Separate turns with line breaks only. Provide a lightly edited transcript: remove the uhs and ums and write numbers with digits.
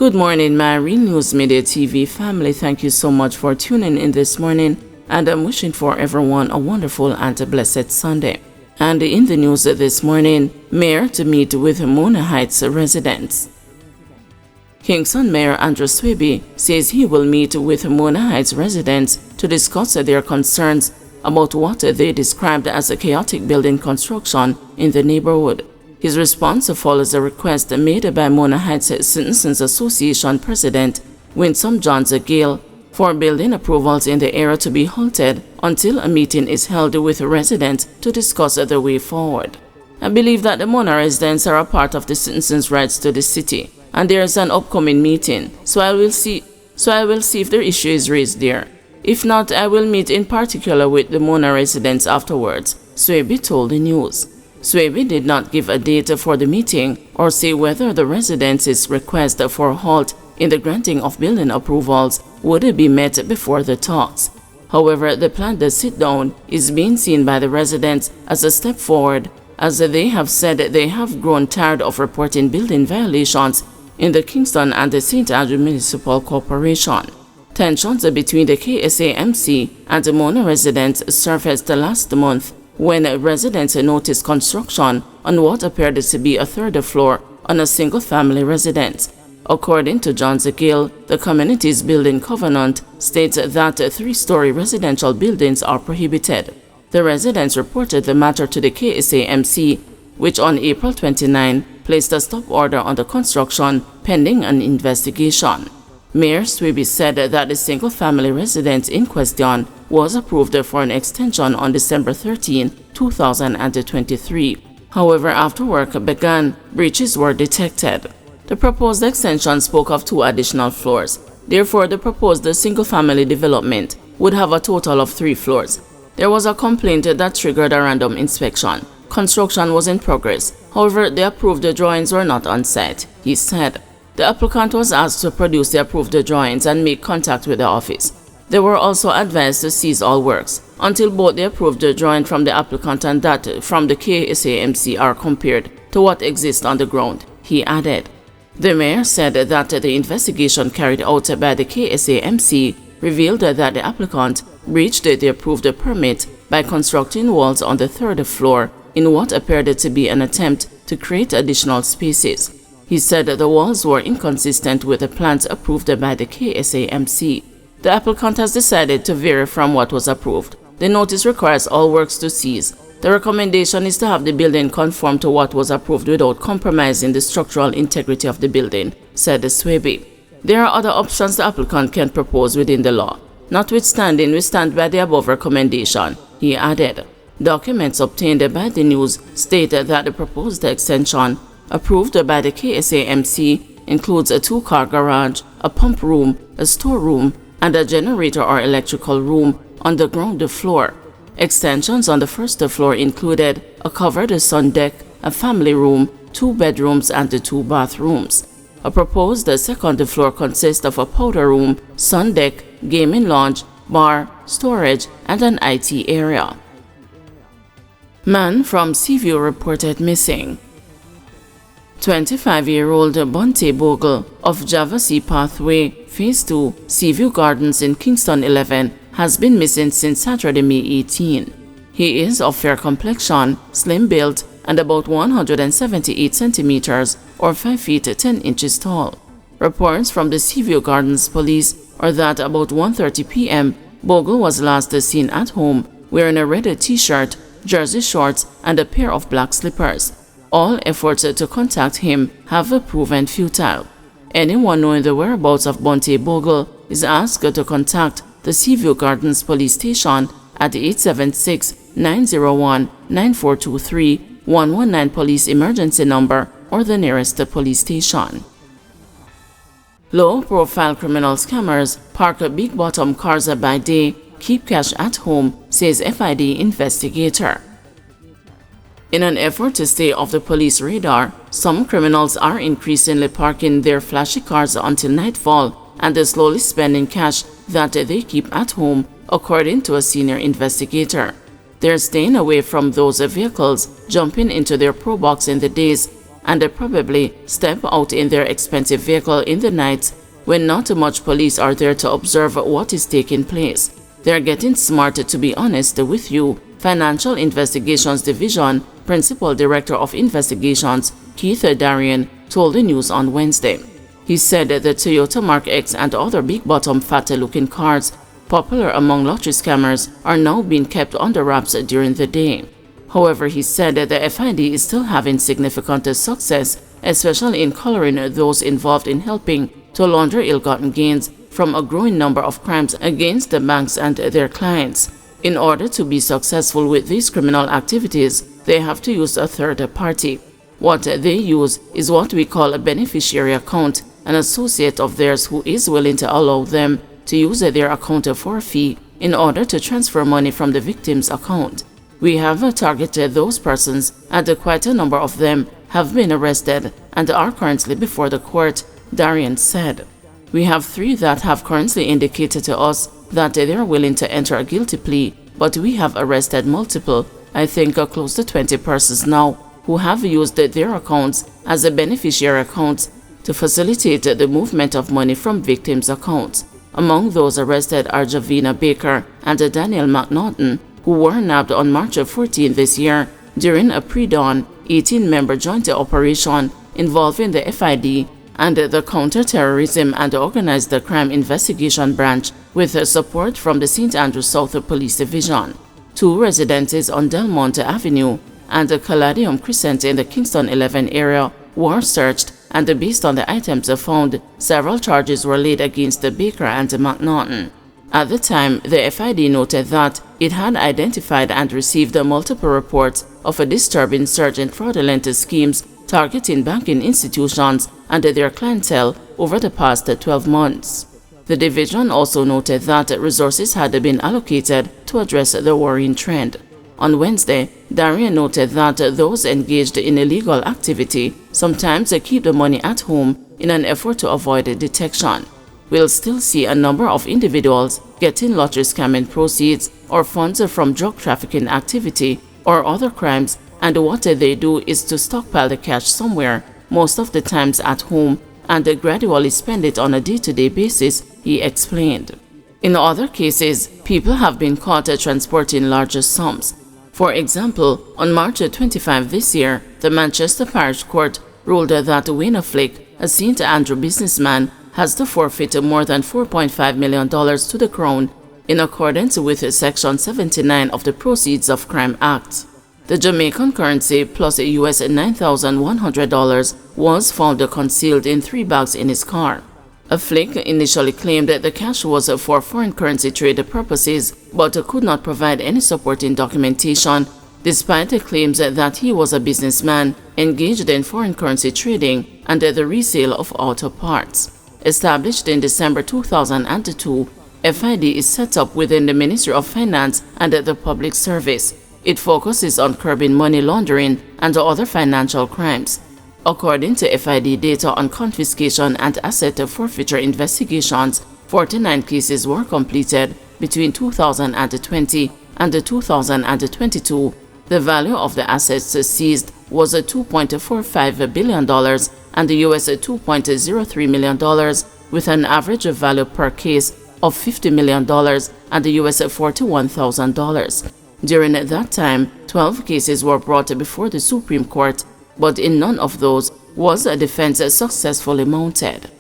Good morning, my Real News Midday TV family. Thank you so much for tuning in this morning, and I'm wishing for everyone a wonderful and a blessed Sunday. And in the news this morning, Mayor to meet with Mona Heights residents. Kingston Mayor Andrew Swaby says he will meet with Mona Heights residents to discuss their concerns about what they described as a chaotic building construction in the neighborhood. His response follows a request made by Mona Heights Citizens Association President Winsome Johns Gale for building approvals in the area to be halted until a meeting is held with residents to discuss the way forward. I believe that the Mona residents are a part of the citizens' rights to the city, and there is an upcoming meeting, so I will see if the issue is raised there. If not, I will meet in particular with the Mona residents afterwards, Swaby told the news. Swaby did not give a date for the meeting or say whether the residents' request for a halt in the granting of building approvals would be met before the talks. However, the planned sit-down is being seen by the residents as a step forward, as they have said they have grown tired of reporting building violations in the Kingston and the St. Andrew Municipal Corporation. Tensions between the KSAMC and the Mona residents surfaced last month when residents noticed construction on what appeared to be a third floor on a single-family residence. According to Johns Gale, the community's building covenant states that 3-story residential buildings are prohibited. The residents reported the matter to the KSAMC, which on April 29 placed a stop order on the construction pending an investigation. Mayor Swaby said that the single-family residence in question was approved for an extension on December 13, 2023. However, after work began, breaches were detected. The proposed extension spoke of 2 additional floors. Therefore, the proposed single-family development would have a total of 3 floors. There was a complaint that triggered a random inspection. Construction was in progress. However, the approved drawings were not on site, he said. The applicant was asked to produce the approved drawings and make contact with the office. They were also advised to cease all works until both the approved drawing from the applicant and that from the KSAMC are compared to what exists on the ground, he added. The mayor said that the investigation carried out by the KSAMC revealed that the applicant breached the approved permit by constructing walls on the 3rd floor in what appeared to be an attempt to create additional spaces. He said that the walls were inconsistent with the plans approved by the KSAMC. The applicant has decided to vary from what was approved. The notice requires all works to cease. The recommendation is to have the building conform to what was approved without compromising the structural integrity of the building, said Swaby. There are other options the applicant can propose within the law. Notwithstanding, we stand by the above recommendation, he added. Documents obtained by the news state that the proposed extension approved by the KSAMC includes a 2-car garage, a pump room, a storeroom, and a generator or electrical room on the ground floor. Extensions on the 1st floor included a covered sun deck, a family room, 2 bedrooms, and 2 bathrooms. A proposed 2nd floor consists of a powder room, sun deck, gaming lounge, bar, storage, and an IT area. Man from Seaview reported missing. 25-year-old Bonte Bogle of Javacy Pathway, Phase 2, Seaview Gardens in Kingston 11 has been missing since Saturday, May 18. He is of fair complexion, slim built, and about 178 centimeters or 5 feet 10 inches tall. Reports from the Seaview Gardens police are that about 1:30 p.m., Bogle was last seen at home wearing a red t-shirt, jersey shorts, and a pair of black slippers. All efforts to contact him have proven futile. Anyone knowing the whereabouts of Bonte Bogle is asked to contact the Seaview Gardens Police Station at 876-901-9423, 119 Police Emergency Number, or the nearest police station. Low-profile criminal scammers park big-bottom cars by day, keep cash at home, says FID investigator. In an effort to stay off the police radar, some criminals are increasingly parking their flashy cars until nightfall and slowly spending cash that they keep at home, according to a senior investigator. They're staying away from those vehicles, jumping into their pro box in the days and probably step out in their expensive vehicle in the night when not much police are there to observe what is taking place. They're getting smart, to be honest with you, Financial Investigations Division Principal Director of Investigations Keith Darian told the news on Wednesday. He said the Toyota Mark X and other big-bottom fat-looking cars popular among lottery scammers are now being kept under wraps during the day. However, he said that the FID is still having significant success, especially in coloring those involved in helping to launder ill-gotten gains from a growing number of crimes against the banks and their clients. In order to be successful with these criminal activities, they have to use a third party. What they use is what we call a beneficiary account, an associate of theirs who is willing to allow them to use their account for a fee in order to transfer money from the victim's account. We have targeted those persons, and quite a number of them have been arrested and are currently before the court, Darian said. We have 3 that have currently indicated to us that they are willing to enter a guilty plea, but we have arrested multiple, I think close to 20 persons now, who have used their accounts as a beneficiary accounts to facilitate the movement of money from victims' accounts. Among those arrested are Javina Baker and Daniel McNaughton, who were nabbed on March 14 this year during a pre-dawn 18-member joint operation involving the FID and the Counter-Terrorism and Organized Crime Investigation Branch with support from the St. Andrew South Police Division. 2 residences on Delmont Avenue and the Caladium Crescent in the Kingston 11 area were searched, and based on the items found, several charges were laid against Baker and McNaughton. At the time, the FID noted that it had identified and received multiple reports of a disturbing surge in fraudulent schemes targeting banking institutions and their clientele over the past 12 months. The division also noted that resources had been allocated to address the worrying trend. On Wednesday, Darian noted that those engaged in illegal activity sometimes keep the money at home in an effort to avoid detection. We'll still see a number of individuals getting lottery scamming proceeds or funds from drug trafficking activity or other crimes, and what they do is to stockpile the cash somewhere, most of the times at home, and gradually spend it on a day-to-day basis, he explained. In other cases, people have been caught transporting larger sums. For example, on March 25 this year, the Manchester Parish Court ruled that Wayne Flick, a St. Andrew businessman, has to forfeit more than $4.5 million to the Crown in accordance with Section 79 of the Proceeds of Crime Act. The Jamaican currency plus US $9,100 was found concealed in 3 bags in his car. Flick initially claimed that the cash was for foreign currency trade purposes, but could not provide any supporting documentation, despite the claims that he was a businessman engaged in foreign currency trading and the resale of auto parts. Established in December 2002, FID is set up within the Ministry of Finance and the Public Service. It focuses on curbing money laundering and other financial crimes. According to FID data on confiscation and asset forfeiture investigations, 49 cases were completed between 2020 and 2022. The value of the assets seized was $2.45 billion and US $2.03 million, with an average value per case of $50 million and US $41,000. During that time, 12 cases were brought before the Supreme Court, but in none of those was a defense successfully mounted.